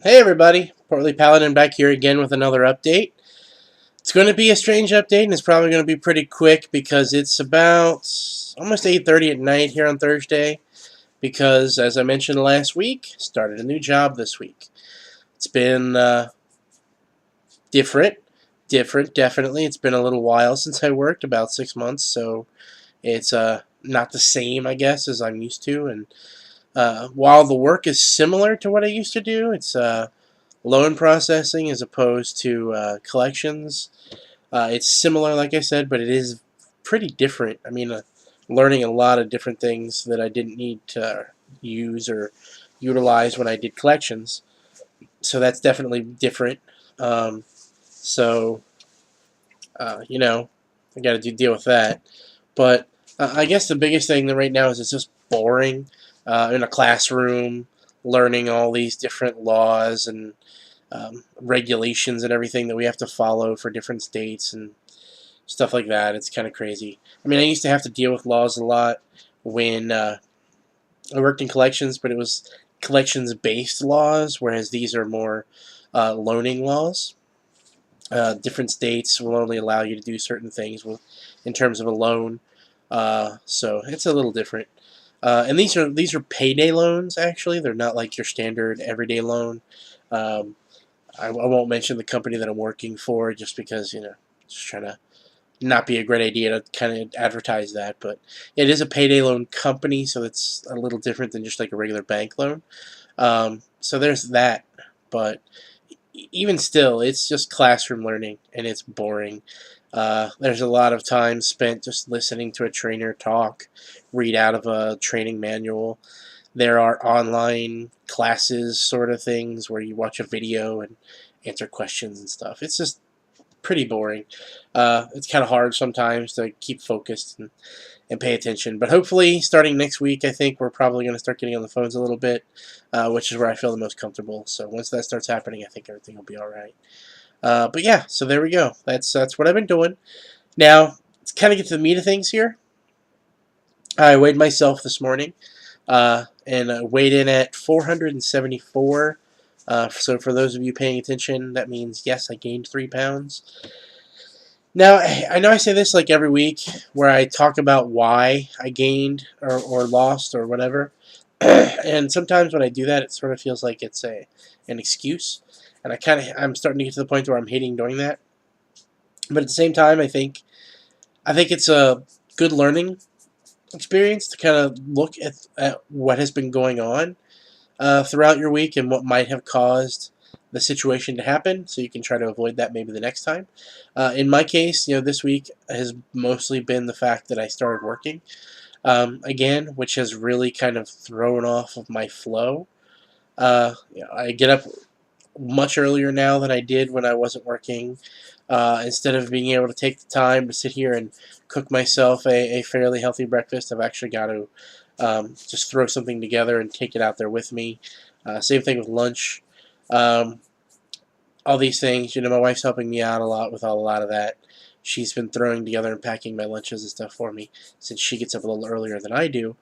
Hey everybody, Portly Paladin back here again with another update. It's going to be a strange update and it's probably going to be pretty quick because it's about almost 8:30 at night here on Thursday because as I mentioned last week, started a new job this week. It's been different, definitely. It's been a little while since I worked, about 6 months, so it's not the same, I guess, as I'm used to. And while the work is similar to what I used to do, it's loan processing as opposed to collections. It's similar, like I said, but it is pretty different. I mean, learning a lot of different things that I didn't need to use or utilize when I did collections. So that's definitely different. Um, so, you know, I got to deal with that. But I guess the biggest thing right now is it's just boring in a classroom, learning all these different laws and regulations and everything that we have to follow for different states and stuff like that. It's kind of crazy. I mean, I used to have to deal with laws a lot when I worked in collections, but it was collections-based laws, whereas these are more loaning laws. Different states will only allow you to do certain things in terms of a loan, so it's a little different. And these are payday loans. Actually, they're not like your standard everyday loan. Um, I won't mention the company that I'm working for just because, just trying to not be a great idea to kind of advertise that. But it is a payday loan company, so it's a little different than just like a regular bank loan. So there's that. But even still, it's just classroom learning and it's boring. There's a lot of time spent just listening to a trainer talk, read out of a training manual. There are online classes, sort of things, where you watch a video and answer questions and stuff. It's just pretty boring. It's kind of hard sometimes to keep focused and pay attention. But hopefully, starting next week, I think we're probably going to start getting on the phones a little bit, which is where I feel the most comfortable. So once that starts happening, I think everything will be all right. But yeah, so there we go. That's what I've been doing. Now, let's kind of get to the meat of things here. I weighed myself this morning, and weighed in at 474. So for those of you paying attention, that means yes, I gained 3 pounds. Now, I know I say this like every week where I talk about why I gained or lost or whatever. And sometimes when I do that, it sort of feels like it's an excuse. And I'm starting to get to the point where I'm hating doing that. But at the same time, I think it's a good learning experience to kind of look at what has been going on throughout your week and what might have caused the situation to happen, so you can try to avoid that maybe the next time. In my case, this week has mostly been the fact that I started working again, which has really kind of thrown off of my flow. I get up much earlier now than I did when I wasn't working. Instead of being able to take the time to sit here and cook myself a fairly healthy breakfast, I've actually got to just throw something together and take it out there with me. Same thing with lunch. Um, all these things, my wife's helping me out a lot with a lot of that. She's been throwing together and packing my lunches and stuff for me since she gets up a little earlier than I do,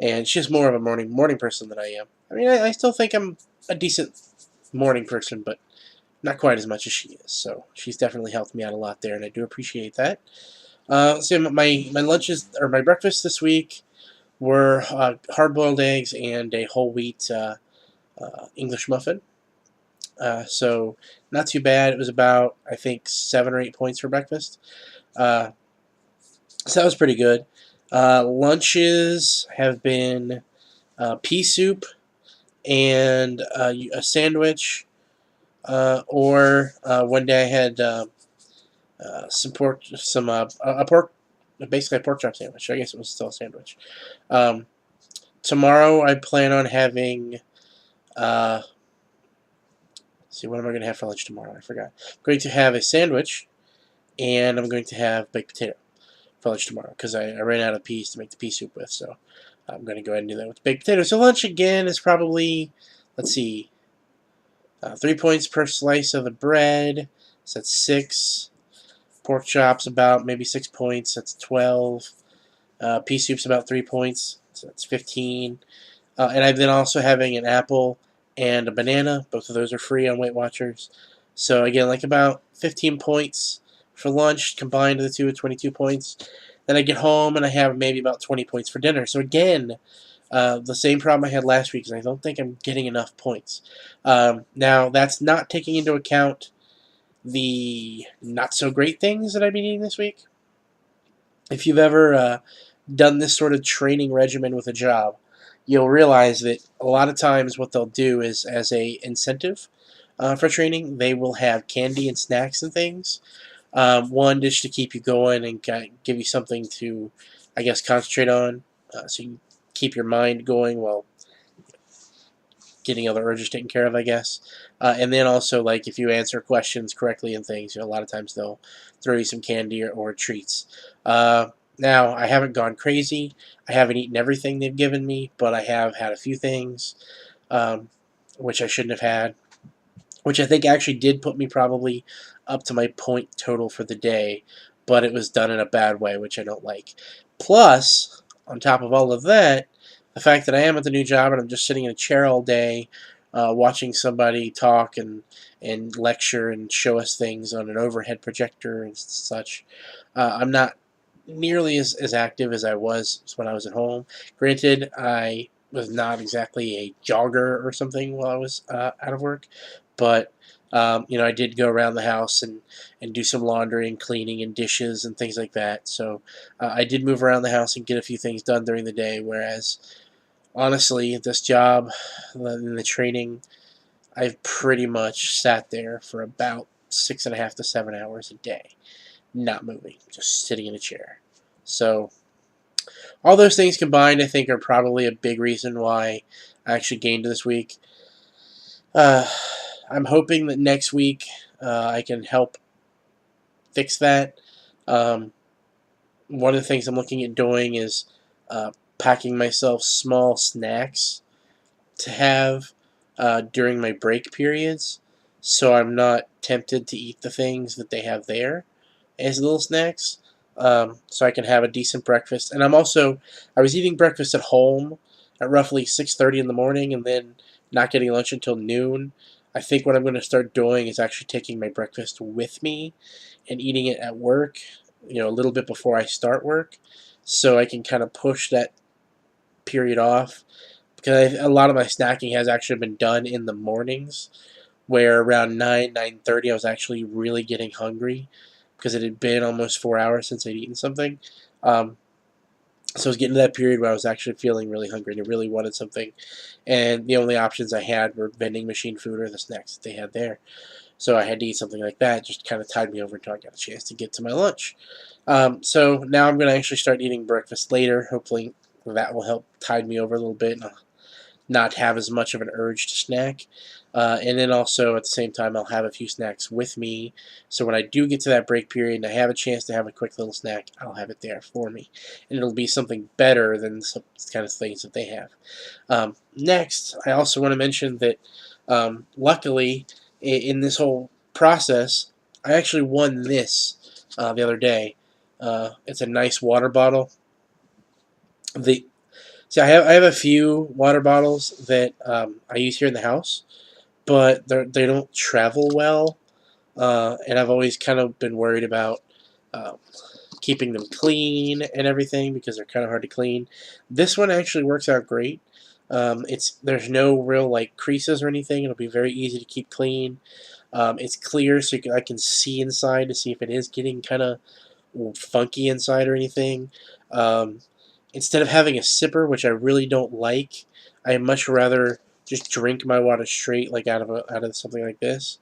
and she's more of a morning person than I am. I mean, I still think I'm a decent morning person, but not quite as much as she is. So she's definitely helped me out a lot there, and I do appreciate that. So my lunches or my breakfast this week were hard-boiled eggs and a whole wheat English muffin. So not too bad. It was about, I think, 7 or 8 points for breakfast. Uh, so that was pretty good. Lunches have been pea soup and a sandwich. Or one day I had some pork, some a pork, basically a pork chop sandwich. I guess it was still a sandwich. Um, Tomorrow I plan on having. Uh, see, what am I going to have for lunch tomorrow? I forgot. I'm going to have a sandwich, and I'm going to have baked potato for lunch tomorrow because I ran out of peas to make the pea soup with. So I'm going to go ahead and do that with baked potato. So lunch again is probably, let's see, 3 points per slice of the bread. So that's 6. Pork chops about maybe 6 points. That's 12. Pea soup's about 3 points. So that's 15. And I've been also having an apple and a banana. Both of those are free on Weight Watchers. So again, like about 15 points for lunch, combined the two at 22 points. Then I get home and I have maybe about 20 points for dinner. So again, the same problem I had last week is I don't think I'm getting enough points. Now, that's not taking into account the not so great things that I've been eating this week. If you've ever done this sort of training regimen with a job, you'll realize that a lot of times what they'll do is, as a incentive for training, they will have candy and snacks and things. One, just to keep you going and give you something to, I guess, concentrate on, so you can keep your mind going while getting other urges taken care of, I guess. And then also, like, if you answer questions correctly and things, a lot of times they'll throw you some candy or treats. Now, I haven't gone crazy. I haven't eaten everything they've given me, but I have had a few things, um, which I shouldn't have had, which I think actually did put me probably up to my point total for the day, but it was done in a bad way, which I don't like. Plus, on top of all of that, the fact that I am at the new job and I'm just sitting in a chair all day, watching somebody talk and lecture and show us things on an overhead projector and such, I'm not nearly as active as I was when I was at home. Granted, I was not exactly a jogger or something while I was out of work, but I did go around the house and do some laundry and cleaning and dishes and things like that. So I did move around the house and get a few things done during the day. Whereas, honestly, this job and the training, I've pretty much sat there for about 6.5 to 7 hours a day, not moving, just sitting in a chair. So all those things combined, I think, are probably a big reason why I actually gained this week. Uh, I'm hoping that next week I can help fix that. Um, One of the things I'm looking at doing is packing myself small snacks to have during my break periods, so I'm not tempted to eat the things that they have there as little snacks. So I can have a decent breakfast. And I was eating breakfast at home at roughly 6:30 in the morning, and then not getting lunch until noon. I think what I'm going to start doing is actually taking my breakfast with me and eating it at work, a little bit before I start work, so I can kind of push that period off, because a lot of my snacking has actually been done in the mornings, where around 9:30 I was actually really getting hungry because it had been almost 4 hours since I'd eaten something. Um, so I was getting to that period where I was actually feeling really hungry and I really wanted something, and the only options I had were vending machine food or the snacks that they had there. So I had to eat something like that. Just kind of tied me over until I got a chance to get to my lunch. So now I'm going to actually start eating breakfast later. Hopefully that will help tide me over a little bit, and I'll not have as much of an urge to snack. And then also at the same time, I'll have a few snacks with me. So when I do get to that break period and I have a chance to have a quick little snack, I'll have it there for me. And it'll be something better than some kind of things that they have. Next, I also want to mention that luckily, in this whole process, I actually won this the other day. It's a nice water bottle. The See, I have a few water bottles that I use here in the house, but they don't travel well, and I've always kind of been worried about um, keeping them clean and everything because they're kind of hard to clean. This one actually works out great. There's no real like creases or anything. It'll be very easy to keep clean. It's clear, so I can see inside to see if it is getting kind of funky inside or anything. Um, Instead of having a sipper, which I really don't like, I much rather just drink my water straight, like out of something like this.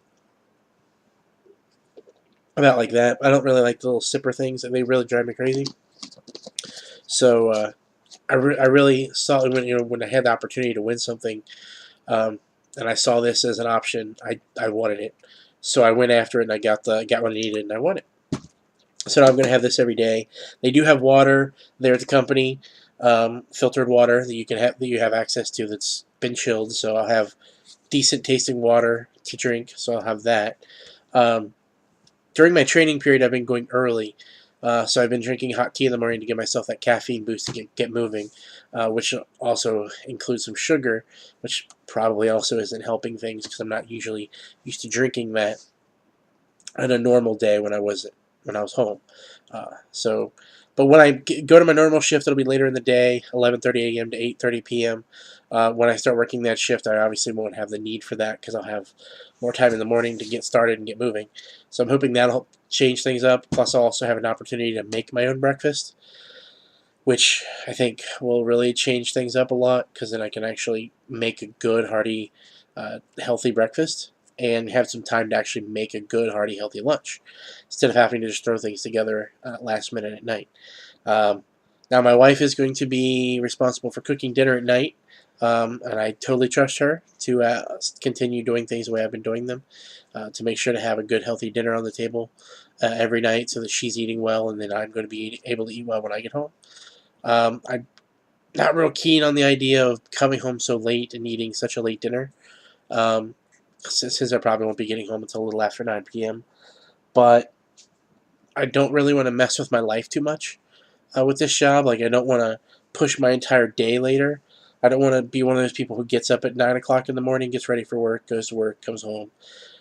About like that. I don't really like the little sipper things, and they really drive me crazy. So I really saw when I had the opportunity to win something, um, and I saw this as an option. I wanted it, so I went after it and I got what I needed and I won it. So now I'm going to have this every day. They do have water there at the company, filtered water that you have access to that's been chilled. So I'll have decent tasting water to drink. So I'll have that. Um, During my training period, I've been going early. So I've been drinking hot tea in the morning to give myself that caffeine boost to get moving, which also includes some sugar, which probably also isn't helping things because I'm not usually used to drinking that on a normal day when I was home. So, but when I go to my normal shift, it'll be later in the day, 11:30 a.m. to 8:30 p.m. When I start working that shift, I obviously won't have the need for that because I'll have more time in the morning to get started and get moving. So I'm hoping that'll help change things up. Plus, I'll also have an opportunity to make my own breakfast, which I think will really change things up a lot because then I can actually make a good, hearty, healthy breakfast and have some time to actually make a good, hearty, healthy lunch instead of having to just throw things together last minute at night. Um, Now, my wife is going to be responsible for cooking dinner at night, and I totally trust her to continue doing things the way I've been doing them, to make sure to have a good, healthy dinner on the table every night so that she's eating well and then I'm going to be able to eat well when I get home. I'm not real keen on the idea of coming home so late and eating such a late dinner, um, since I probably won't be getting home until a little after 9 p.m. But I don't really want to mess with my life too much with this job. Like, I don't want to push my entire day later. I don't want to be one of those people who gets up at 9 o'clock in the morning, gets ready for work, goes to work, comes home,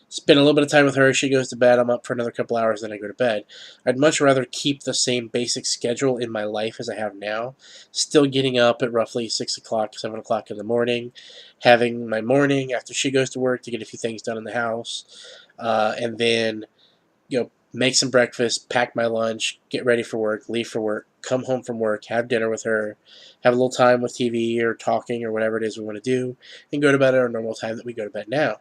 spend a little bit of time with her. She goes to bed. I'm up for another couple hours, then I go to bed. I'd much rather keep the same basic schedule in my life as I have now. Still getting up at roughly 6 o'clock, 7 o'clock in the morning, having my morning after she goes to work to get a few things done in the house, and then make some breakfast, pack my lunch, get ready for work, leave for work, come home from work, have dinner with her, have a little time with TV or talking or whatever it is we want to do, and go to bed at our normal time that we go to bed now.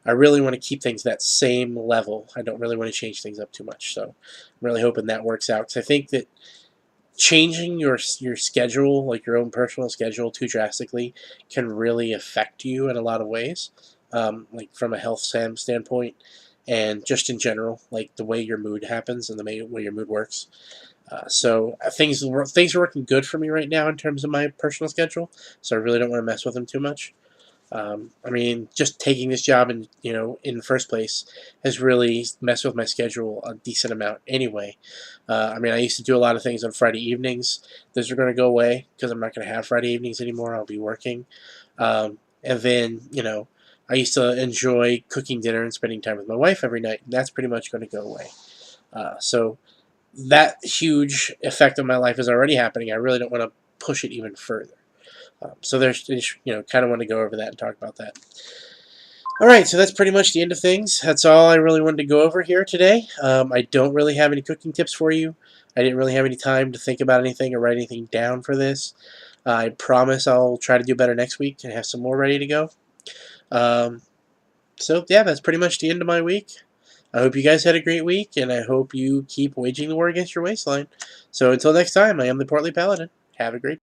I really want to keep things that same level. I don't really want to change things up too much. So I'm really hoping that works out. Because I think that changing your schedule, like your own personal schedule, too drastically can really affect you in a lot of ways, like from a health standpoint, and just in general, like the way your mood happens and the way your mood works. Things are working good for me right now in terms of my personal schedule, so I really don't want to mess with them too much. I mean, just taking this job in the first place has really messed with my schedule a decent amount anyway. I mean, I used to do a lot of things on Friday evenings. Those are going to go away because I'm not going to have Friday evenings anymore. I'll be working. And then, I used to enjoy cooking dinner and spending time with my wife every night. And that's pretty much going to go away. So that huge effect on my life is already happening. I really don't want to push it even further. So there's, kind of want to go over that and talk about that. All right, so that's pretty much the end of things. That's all I really wanted to go over here today. I don't really have any cooking tips for you. I didn't really have any time to think about anything or write anything down for this. I promise I'll try to do better next week and have some more ready to go. Um, so, yeah, that's pretty much the end of my week. I hope you guys had a great week, and I hope you keep waging the war against your waistline. So until next time, I am the Portly Paladin. Have a great